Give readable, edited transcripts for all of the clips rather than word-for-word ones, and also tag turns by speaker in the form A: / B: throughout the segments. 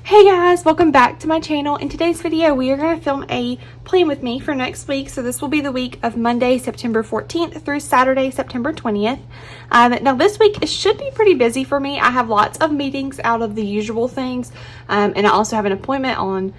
A: Hey guys, welcome back to my channel. In today's video, we are going to film a plan with me for next week. So this will be the week of Monday, September 14th through Saturday, September 20th. Now this week, it should be pretty busy for me. I have lots of meetings out of the usual things. And I also have an appointment on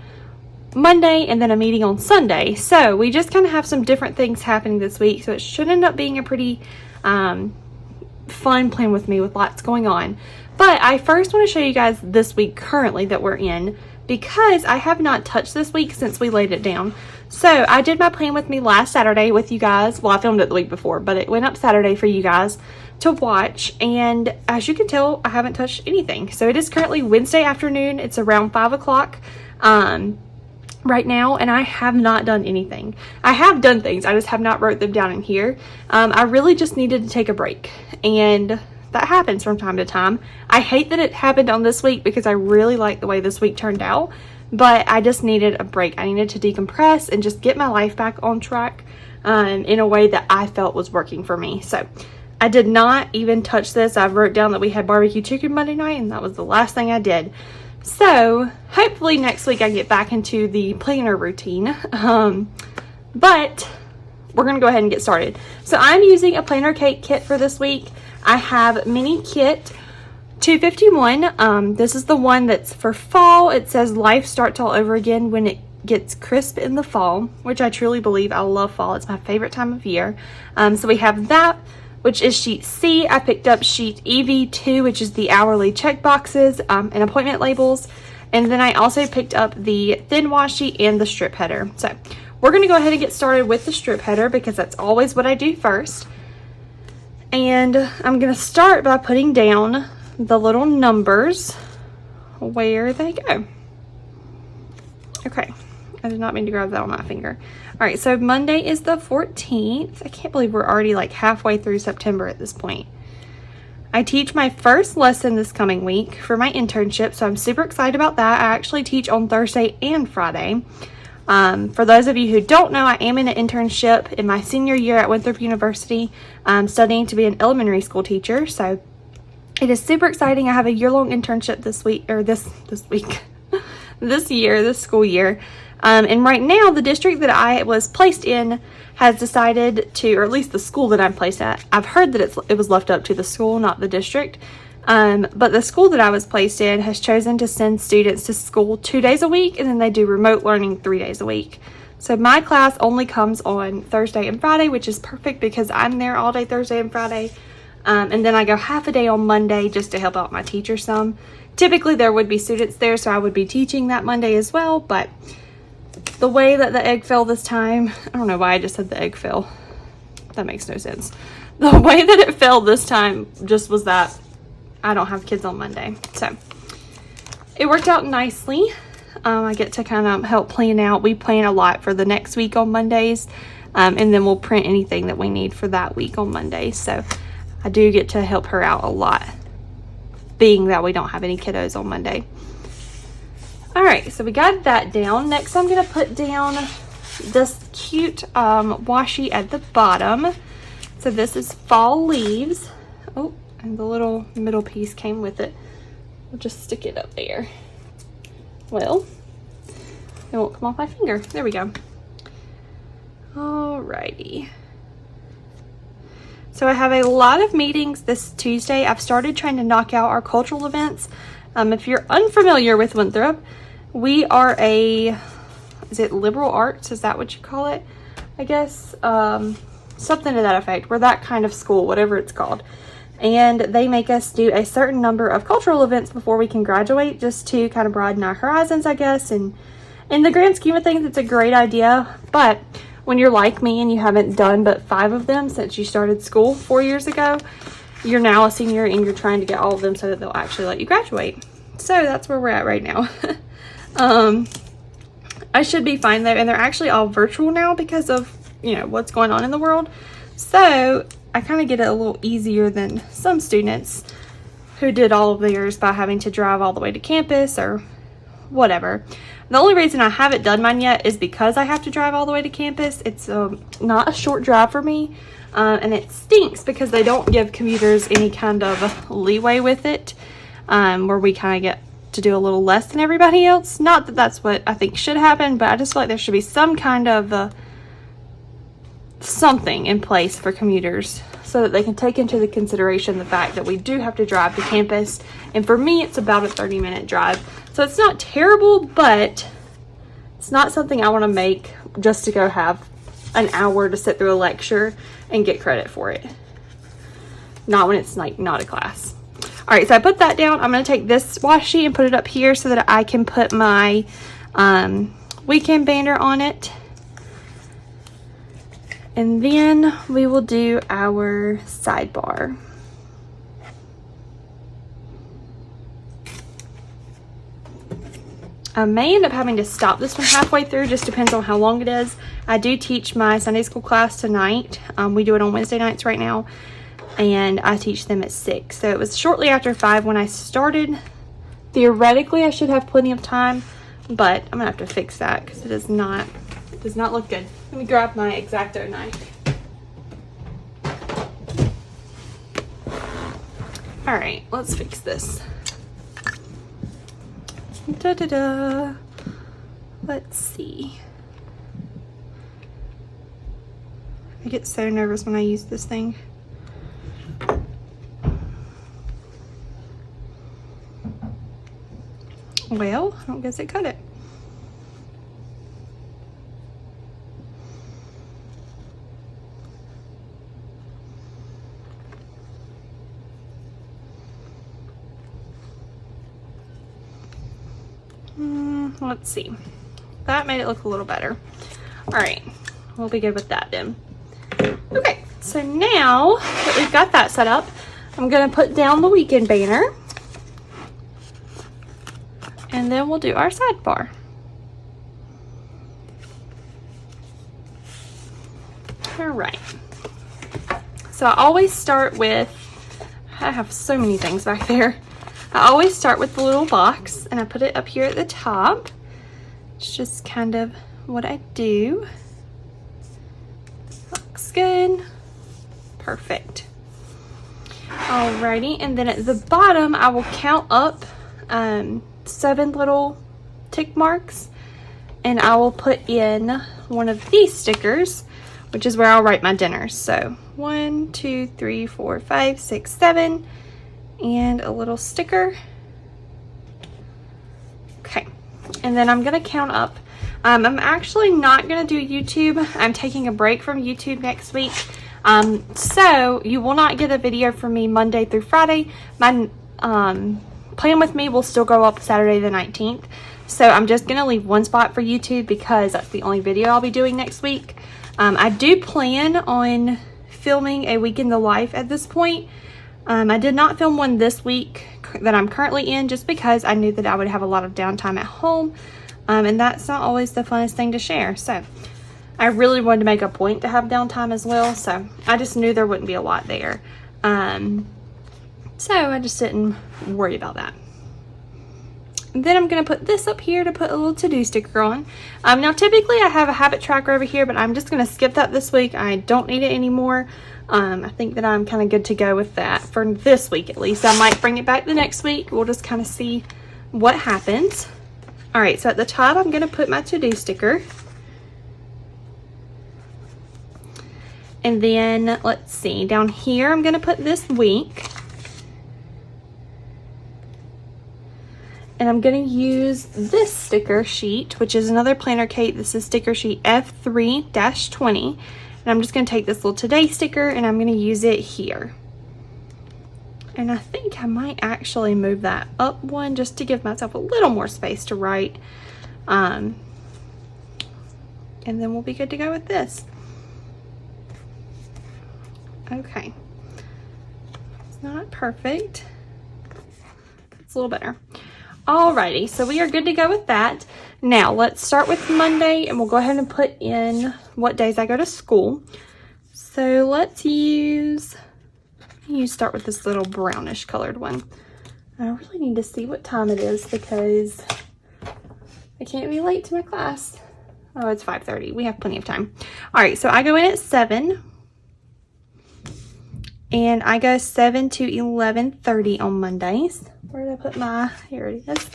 A: Monday and then a meeting on Sunday. So we just kind of have some different things happening this week. So it should end up being a pretty fun plan with me with lots going on. But I first want to show you guys this week currently that we're in, because I have not touched this week since we laid it down. So I did my plan with me last Saturday with you guys. Well, I filmed it the week before, but it went up Saturday for you guys to watch. And as you can tell, I haven't touched anything. So it is currently Wednesday afternoon. It's around 5 o'clock right now, and I have not done anything. I have done things, I just have not wrote them down in here. I really just needed to take a break, and that happens from time to time. I hate that it happened on this week because I really like the way this week turned out, but I just needed a break. I needed to decompress and just get my life back on track in a way that I felt was working for me. So I did not even touch this. I wrote down that we had barbecue chicken Monday night, and that was the last thing I did. So hopefully next week I get back into the planner routine, but we're going to go ahead and get started. So I'm using a planner cake kit for this week. I have mini kit 251. This is the one that's for fall. It says life starts all over again when it gets crisp in the fall, which I truly believe. I love fall. It's my favorite time of year. So we have that, which is sheet C. I picked up sheet EV2, which is the hourly check boxes and appointment labels. And then I also picked up the thin washi and the strip header. So we're going to go ahead and get started with the strip header because that's always what I do first. And I'm going to start by putting down the little numbers where they go. Okay, I did not mean to grab that on my finger. All right, so Monday is the 14th. I can't believe we're already like halfway through September at this point. I teach my first lesson this coming week for my internship, so I'm super excited about that. I actually teach on Thursday and Friday. For those of you who don't know, I am in an internship in my senior year at Winthrop University, studying to be an elementary school teacher. So it is super exciting. I have a year-long internship this week, or this week, this school year. And right now, the district that I was placed in has decided to, or at least the school that I'm placed at, I've heard that it was left up to the school, not the district. But the school that I was placed in has chosen to send students to school 2 days a week, and then they do remote learning 3 days a week. So my class only comes on Thursday and Friday, which is perfect because I'm there all day Thursday and Friday. And then I go half a day on Monday just to help out my teacher some. Typically there would be students there, so I would be teaching that Monday as well. But the way that the egg fell this time, I don't know why I just said the egg fell. That makes no sense. The way that it fell this time just was that I don't have kids on Monday. So it worked out nicely. I get to kind of help plan out. We plan a lot for the next week on Mondays. And then we'll print anything that we need for that week on Mondays. So I do get to help her out a lot, being that we don't have any kiddos on Monday. All right, so we got that down. Next, I'm going to put down this cute washi at the bottom. So this is fall leaves. Oh, and the little middle piece came with it. We'll just stick it up there. Well, it won't come off my finger. There we go. Alrighty. So I have a lot of meetings this Tuesday. I've started trying to knock out our cultural events. If you're unfamiliar with Winthrop, we are is it liberal arts? Is that what you call it? I guess, something to that effect. We're that kind of school, whatever it's called. And they make us do a certain number of cultural events before we can graduate, just to kind of broaden our horizons, I guess. And in the grand scheme of things, it's a great idea. But when you're like me and you haven't done but 5 of them since you started school 4 years ago, you're now a senior and you're trying to get all of them so that they'll actually let you graduate. So that's where we're at right now. I should be fine though. And they're actually all virtual now because of, what's going on in the world. So I kind of get it a little easier than some students who did all of theirs by having to drive all the way to campus or whatever. The only reason I haven't done mine yet is because I have to drive all the way to campus. It's not a short drive for me, and it stinks because they don't give commuters any kind of leeway with it, where we kind of get to do a little less than everybody else. Not that that's what I think should happen, but I just feel like there should be some kind of something in place for commuters so that they can take into the consideration the fact that we do have to drive to campus. And for me, it's about a 30-minute drive. So it's not terrible, but it's not something I want to make just to go have an hour to sit through a lecture and get credit for it. Not when it's like not a class. All right, so I put that down. I'm going to take this washi and put it up here so that I can put my weekend banner on it. And then we will do our sidebar. I may end up having to stop this one halfway through, just depends on how long it is. I do teach my Sunday school class tonight. We do it on Wednesday nights right now, and I teach them at 6. So it was shortly after 5 when I started. Theoretically, I should have plenty of time, but I'm gonna have to fix that because it does not look good. Let me grab my X-Acto knife. All right, let's fix this. Da-da-da. Let's see. I get so nervous when I use this thing. Well, I don't guess it cut it. Let's see. That made it look a little better. All right, we'll be good with that then. Okay, so now that we've got that set up, I'm gonna put down the weekend banner, and then we'll do our sidebar. All right. So I always start with, I have so many things back there. I always start with the little box and I put it up here at the top. It's just kind of what I do. Looks good. Perfect. Alrighty, and then at the bottom I will count up 7 little tick marks, and I will put in one of these stickers, which is where I'll write my dinners. So 1, 2, 3, 4, 5, 6, 7. And a little sticker. Okay, and then I'm gonna count up. I'm actually not gonna do YouTube. I'm taking a break from YouTube next week. So you will not get a video from me Monday through Friday. My Plan With Me will still go up Saturday the 19th. So I'm just gonna leave one spot for YouTube because that's the only video I'll be doing next week. I do plan on filming a week in the life at this point. I did not film one this week that I'm currently in just because I knew that I would have a lot of downtime at home, and that's not always the funnest thing to share. So I really wanted to make a point to have downtime as well, so I just knew there wouldn't be a lot there. So I just didn't worry about that. And then I'm going to put this up here to put a little to-do sticker on. Now typically I have a habit tracker over here, but I'm just going to skip that this week. I don't need it anymore. I think that I'm kind of good to go with that for this week at least. I might bring it back the next week. We'll just kind of see what happens. All right, so at the top I'm going to put my to-do sticker. And then let's see, down here I'm going to put this week. And I'm going to use this sticker sheet, which is another planner Kate. This is sticker sheet F3-20. And I'm just going to take this little today sticker and I'm going to use it here. And I think I might actually move that up one just to give myself a little more space to write. And then we'll be good to go with this. Okay. It's not perfect. It's a little better. Alrighty, so we are good to go with that. Now let's start with Monday and we'll go ahead and put in what days I go to school. So let's start with this little brownish colored one. I really need to see what time it is because I can't be late to my class. Oh, it's 5:30. We have plenty of time. All right, so I go in at 7. And I go 7 to 11:30 on Mondays. Where did I put my, here it is.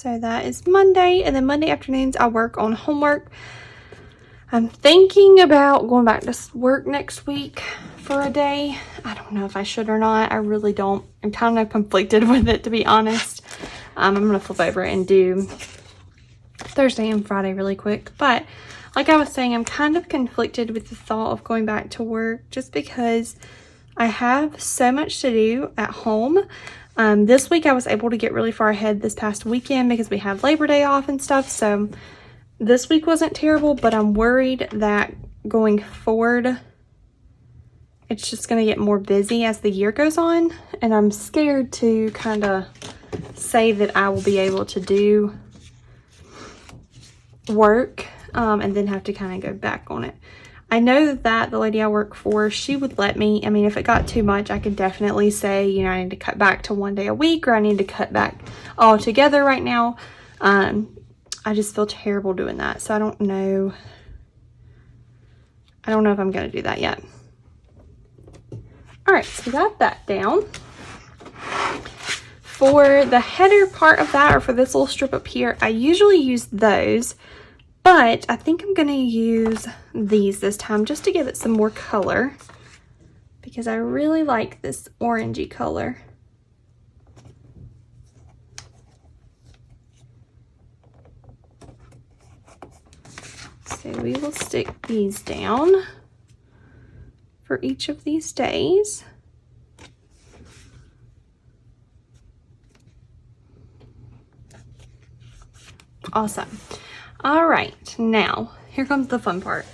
A: So that is Monday, and then Monday afternoons I work on homework. I'm thinking about going back to work next week for a day. I don't know if I should or not. I really don't. I'm kind of conflicted with it, to be honest. I'm going to flip over and do Thursday and Friday really quick. But like I was saying, I'm kind of conflicted with the thought of going back to work just because I have so much to do at home. This week I was able to get really far ahead this past weekend because we had Labor Day off and stuff. So this week wasn't terrible, but I'm worried that going forward, it's just going to get more busy as the year goes on. And I'm scared to kind of say that I will be able to do work and then have to kind of go back on it. I know that the lady I work for, she would let me, I mean, if it got too much, I could definitely say, you know, I need to cut back to 1 day a week, or I need to cut back altogether right now. I just feel terrible doing that. So I don't know if I'm going to do that yet. All right, so we got that down. For the header part of that, or for this little strip up here, I usually use those, but I think I'm going to use these this time just to give it some more color, because I really like this orangey color. So we will stick these down for each of these days. Awesome. All right, now here comes the fun part.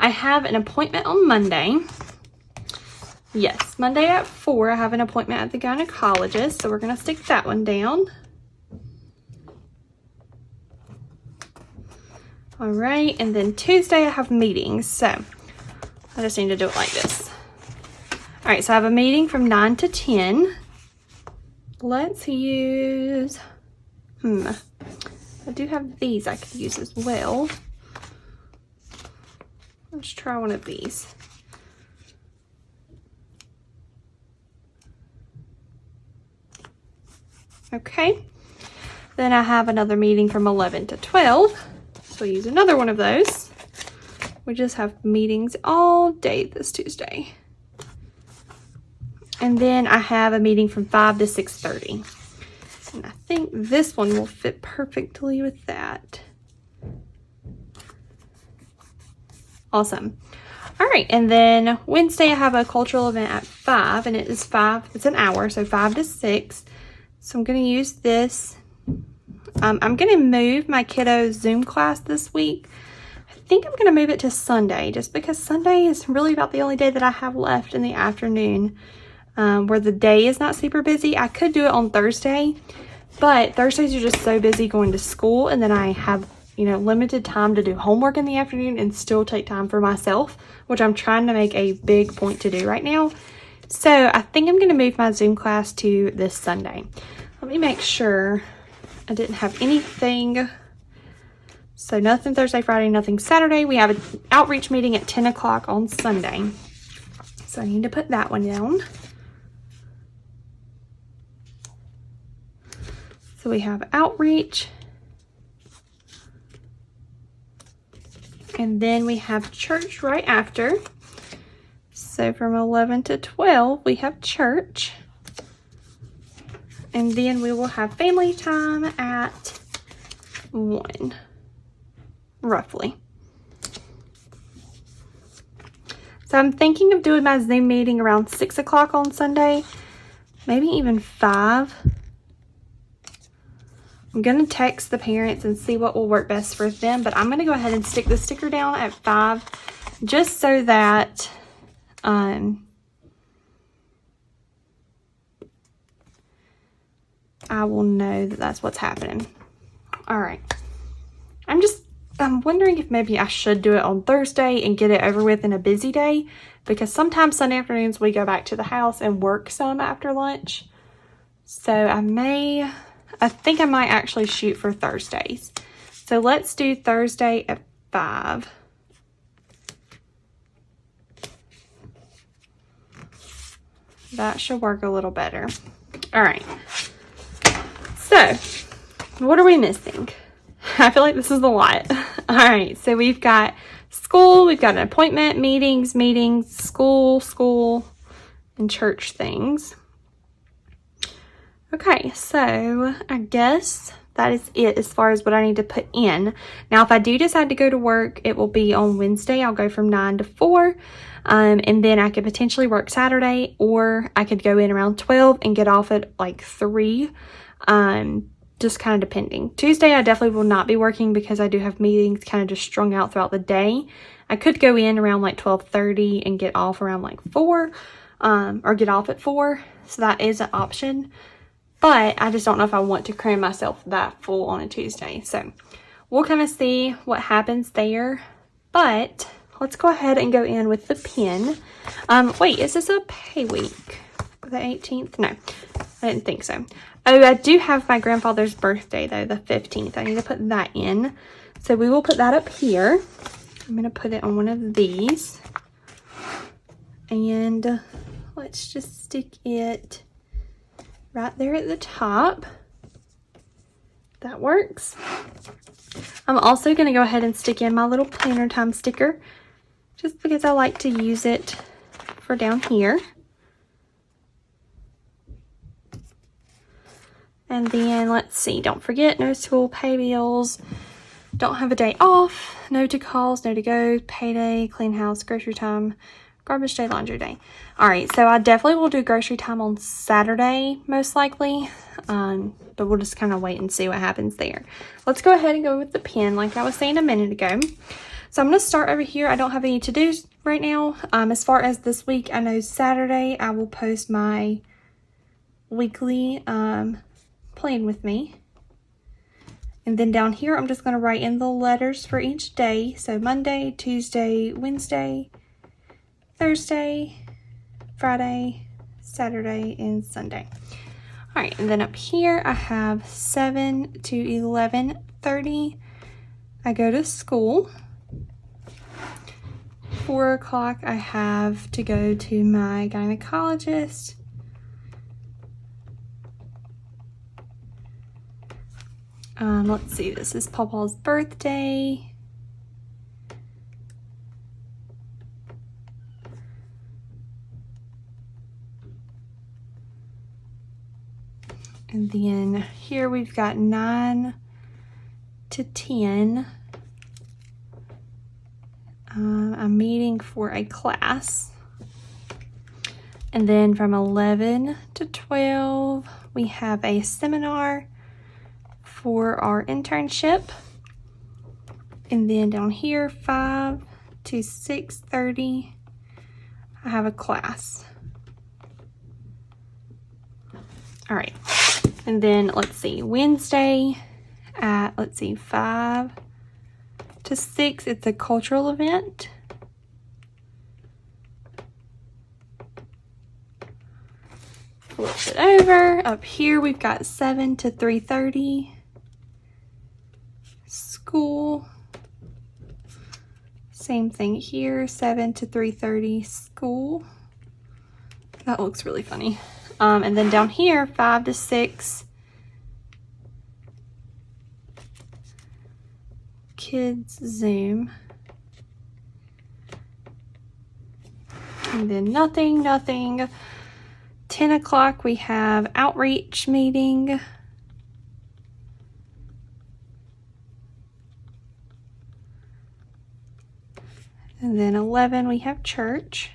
A: I have an appointment on Monday. Yes, Monday at 4, I have an appointment at the gynecologist, so we're going to stick that one down. All right, and then Tuesday I have meetings, so I just need to do it like this. All right, so I have a meeting from 9 to 10. Let's use, I do have these I could use as well. Let's try one of these. Okay, then I have another meeting from 11 to 12. So I'll use another one of those. We just have meetings all day this Tuesday. And then I have a meeting from 5 to 6:30. And I think this one will fit perfectly with that. Awesome. All right, and then Wednesday I have a cultural event at 5, and it's an hour, so 5 to 6. So I'm going to use this. I'm going to move my kiddo's Zoom class this week. I think I'm going to move it to Sunday, just because Sunday is really about the only day that I have left in the afternoon, where the day is not super busy. I could do it on Thursday, but Thursdays are just so busy going to school, and then I have, you know, limited time to do homework in the afternoon and still take time for myself, which I'm trying to make a big point to do right now. So I think I'm going to move my Zoom class to this Sunday. Let me make sure I didn't have anything. So nothing Thursday, Friday, nothing Saturday. We have an outreach meeting at 10 o'clock on Sunday. So I need to put that one down. So we have outreach. And then we have church right after. So from 11 to 12, we have church. And then we will have family time at 1, roughly. So I'm thinking of doing my Zoom meeting around 6 o'clock on Sunday, maybe even 5. I'm going to text the parents and see what will work best for them, but I'm going to go ahead and stick the sticker down at 5 just so that I will know that that's what's happening. All right. I'm wondering if maybe I should do it on Thursday and get it over with in a busy day, because sometimes Sunday afternoons we go back to the house and work some after lunch. So I think I might actually shoot for Thursdays. So let's do Thursday at 5. That should work a little better. All right. So what are we missing? I feel like this is a lot. All right, so we've got school, we've got an appointment, meetings, school, and church things. Okay, so I guess that is it as far as what I need to put in. Now, if I do decide to go to work, it will be on Wednesday. I'll go from 9 to 4, and then I could potentially work Saturday, or I could go in around 12 and get off at like 3, just kind of depending. Tuesday, I definitely will not be working because I do have meetings kind of just strung out throughout the day. I could go in around like 12:30 and get off around like 4, or get off at 4, so that is an option. But I just don't know if I want to cram myself that full on a Tuesday. So we'll kind of see what happens there. But let's go ahead and go in with the pen. Wait, is this a pay week? The 18th? No, I didn't think so. Oh, I do have my grandfather's birthday, though, the 15th. I need to put that in. So we will put that up here. I'm going to put it on one of these. And let's just stick it right there at the top. That works. I'm also going to go ahead and stick in my little planner time sticker, just because I like to use it for down here. And then let's see, don't forget, no school, pay bills, don't have a day off, no to calls, no to go, payday, clean house, grocery time, garbage day, laundry day. All right, so I definitely will do grocery time on Saturday, most likely, but we'll just kind of wait and see what happens there. Let's go ahead and go with the pen, like I was saying a minute ago. So I'm going to start over here. I don't have any to-dos right now. As far as this week, I know Saturday I will post my weekly plan with me. And then down here, I'm just going to write in the letters for each day. So Monday, Tuesday, Wednesday, Thursday, Friday, Saturday, and Sunday. All right, and then up here I have 7 to 11:30. I go to school. 4 o'clock I have to go to my gynecologist. Let's see, this is Pawpaw's birthday. And then here we've got 9 to 10. I'm meeting for a class. And then from 11 to 12, we have a seminar for our internship. And then down here, 5 to 6:30, I have a class. All right. And then let's see, Wednesday at, 5 to 6, it's a cultural event. Flip it over. Up here, we've got 7 to 3:30. School. Same thing here, 7 to 3:30 school. That looks really funny. And then down here, 5 to 6 kids Zoom. And then nothing. 10 o'clock, we have outreach meeting. And then 11, we have church.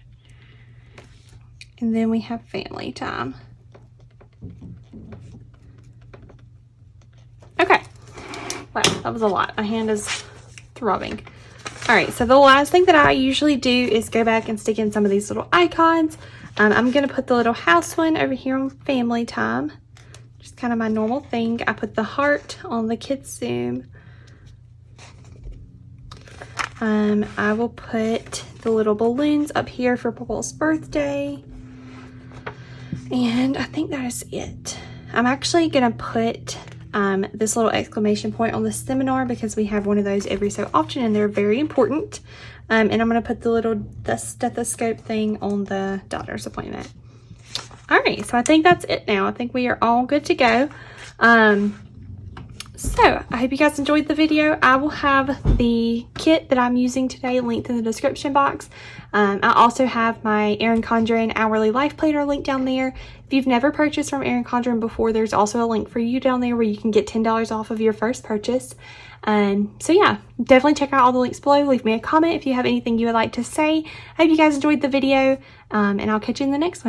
A: And then we have family time. Okay. Wow, that was a lot. My hand is throbbing. All right, so the last thing that I usually do is go back and stick in some of these little icons. I'm going to put the little house one over here on family time. Just kind of my normal thing. I put the heart on the kids Zoom. I will put the little balloons up here for Paul's birthday. And I think that is it. I'm actually going to put this little exclamation point on the seminar because we have one of those every so often and they're very important. And I'm going to put the stethoscope thing on the doctor's appointment. All right, so I think that's it now. I think we are all good to go. So I hope you guys enjoyed the video. I will have the kit that I'm using today linked in the description box. I also have my Erin Condren Hourly Life Planner link down there. If you've never purchased from Erin Condren before, there's also a link for you down there where you can get $10 off of your first purchase. So yeah, definitely check out all the links below. Leave me a comment if you have anything you would like to say. I hope you guys enjoyed the video, and I'll catch you in the next one.